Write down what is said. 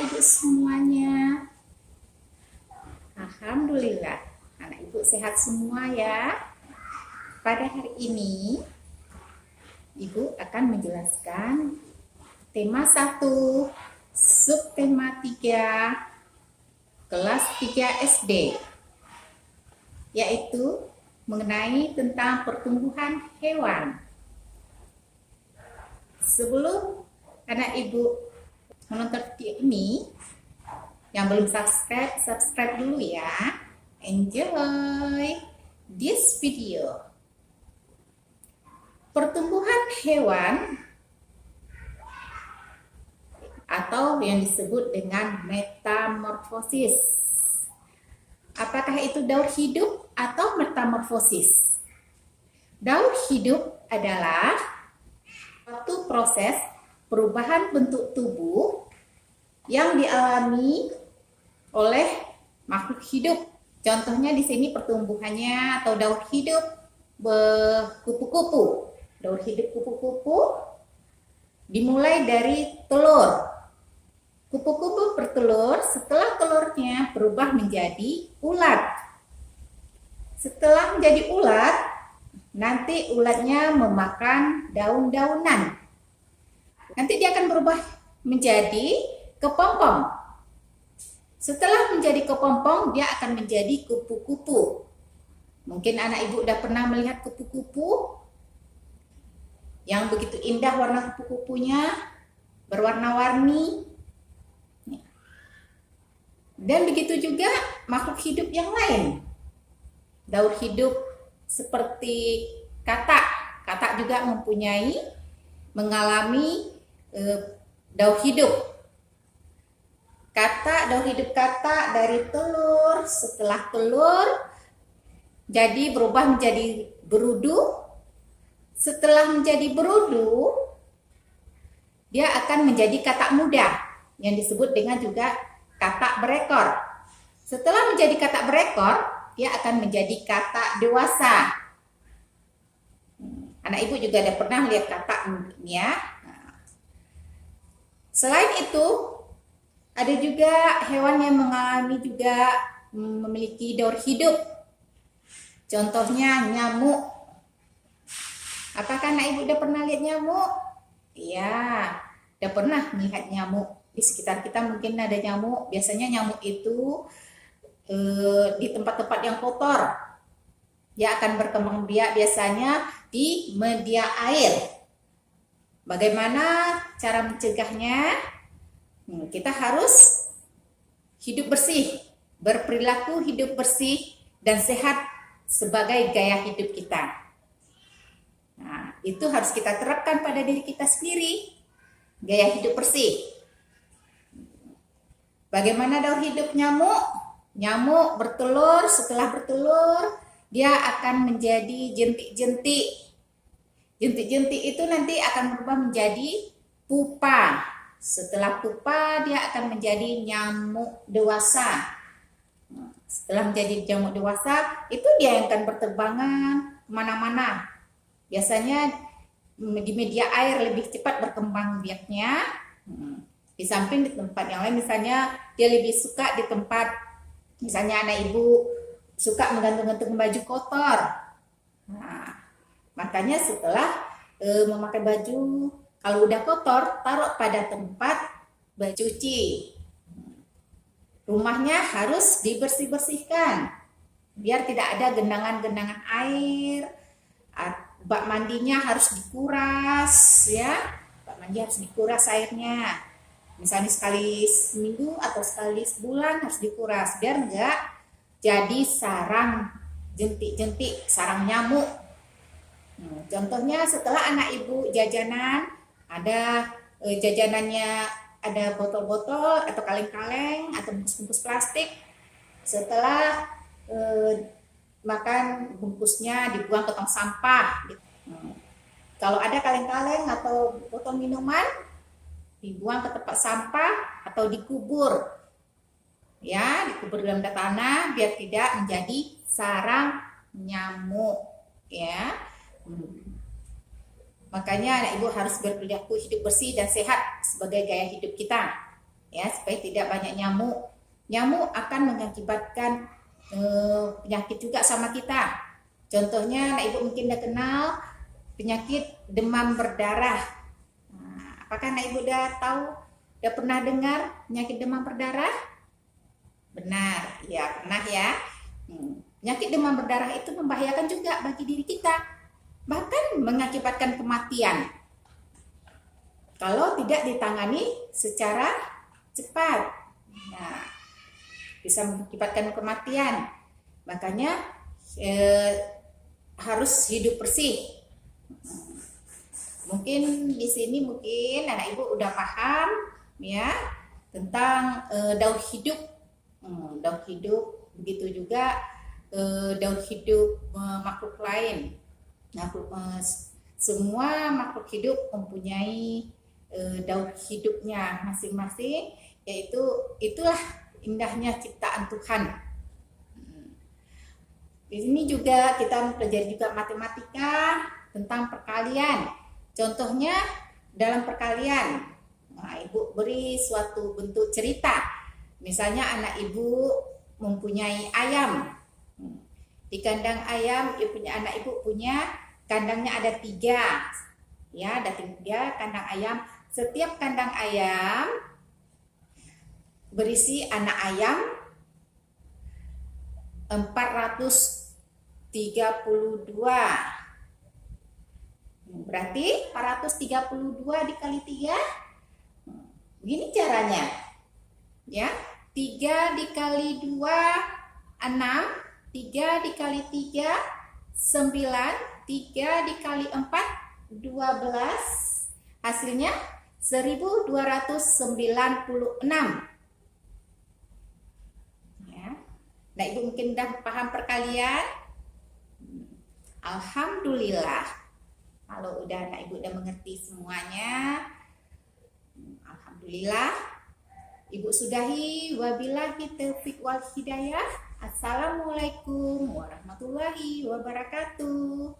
anak ibu semuanya. Alhamdulillah, anak ibu sehat semua ya. Pada hari ini, ibu akan menjelaskan tema 1, subtema 3, kelas 3 SD, yaitu mengenai tentang pertumbuhan hewan. Sebelum anak ibu menonton video ini, yang belum subscribe dulu ya. Enjoy this video. Pertumbuhan hewan atau yang disebut dengan metamorfosis. Apakah itu daur hidup atau metamorfosis? Daur hidup adalah suatu proses perubahan bentuk tubuh yang dialami oleh makhluk hidup. Contohnya di sini pertumbuhannya atau daur hidup kupu-kupu. Daur hidup kupu-kupu dimulai dari telur. Kupu-kupu bertelur, setelah telurnya berubah menjadi ulat. Setelah menjadi ulat, nanti ulatnya memakan daun-daunan. Nanti dia akan berubah menjadi kepompong. Setelah menjadi kepompong, dia akan menjadi kupu-kupu. Mungkin anak ibu udah pernah melihat kupu-kupu yang begitu indah warna kupu-kupunya, berwarna-warni. Dan begitu juga makhluk hidup yang lain. Daur hidup seperti katak. Katak juga mengalami daur hidup. Daur hidup katak dari telur, setelah telur jadi berubah menjadi berudu. Setelah menjadi berudu, dia akan menjadi katak muda yang disebut dengan juga katak berekor. Setelah menjadi katak berekor, dia akan menjadi katak dewasa. Anak ibu juga ada pernah lihat katak ya. Selain itu, ada juga hewan yang mengalami juga memiliki daur hidup. Contohnya nyamuk. Apakah anak ibu udah pernah lihat nyamuk? Iya, udah pernah melihat nyamuk. Di sekitar kita mungkin ada nyamuk. Biasanya nyamuk itu di tempat-tempat yang kotor. Dia akan berkembang biak biasanya di media air. Bagaimana cara mencegahnya? Kita harus hidup bersih, berperilaku hidup bersih dan sehat sebagai gaya hidup kita. Nah, itu harus kita terapkan pada diri kita sendiri, gaya hidup bersih. Bagaimana daur hidup nyamuk? Nyamuk bertelur, setelah bertelur, dia akan menjadi jentik-jentik. Jentik-jentik itu nanti akan berubah menjadi pupa. Setelah pupa, dia akan menjadi nyamuk dewasa. Setelah menjadi nyamuk dewasa, itu dia yang akan berterbangan kemana-mana. Biasanya di media air lebih cepat berkembang biaknya. Di samping di tempat yang lain, misalnya dia lebih suka di tempat, misalnya anak ibu suka menggantung-gantung baju kotor. Nah, makanya setelah memakai baju, kalau udah kotor, taruh pada tempat cuci. Rumahnya harus dibersih-bersihkan, biar tidak ada genangan-genangan air. Bak mandinya harus dikuras, ya. Bak mandi harus dikuras airnya. Misalnya sekali seminggu atau sekali sebulan harus dikuras, biar enggak jadi sarang jentik-jentik, sarang nyamuk. Contohnya setelah anak ibu jajanan, ada jajanannya ada botol-botol atau kaleng-kaleng atau bungkus-bungkus plastik. Setelah makan bungkusnya dibuang ke tong sampah. Kalau ada kaleng-kaleng atau botol minuman dibuang ke tempat sampah atau dikubur. Ya, dikubur dalam tanah biar tidak menjadi sarang nyamuk, ya. Makanya anak ibu harus berperilaku hidup bersih dan sehat sebagai gaya hidup kita. ya, supaya tidak banyak nyamuk. Nyamuk akan mengakibatkan penyakit juga sama kita. Contohnya, Nak Ibu mungkin udah kenal penyakit demam berdarah. Nah, apakah Nak Ibu udah tahu, udah pernah dengar penyakit demam berdarah? Benar, ya pernah ya. Penyakit demam berdarah itu membahayakan juga bagi diri kita, bahkan mengakibatkan kematian kalau tidak ditangani secara cepat. Nah, bisa mengakibatkan kematian. Makanya harus hidup bersih. Mungkin di sini mungkin anak ibu udah paham ya tentang daur hidup. Daur hidup, begitu juga daur hidup makhluk lain. Semua makhluk hidup mempunyai daur hidupnya masing-masing, yaitu itulah indahnya ciptaan Tuhan. Di sini juga kita mempelajari juga matematika tentang perkalian. Contohnya dalam perkalian, ibu beri suatu bentuk cerita. Misalnya anak ibu mempunyai ayam. Di kandang ayam, anak ibu punya kandangnya ada 3. Ya, ada 3 kandang ayam. Setiap kandang ayam berisi anak ayam 432. Berarti 432 dikali 3. Begini caranya. Ya, 3 dikali 2 6, 3 dikali 3 9, 3 dikali 4 12. Hasilnya 1296. Nah, ibu mungkin udah paham perkalian. Alhamdulillah. Kalau udah anak ibu udah mengerti semuanya, alhamdulillah. Ibu sudahi. Wabillahi taufiq wal hidayah. Assalamualaikum warahmatullahi wabarakatuh.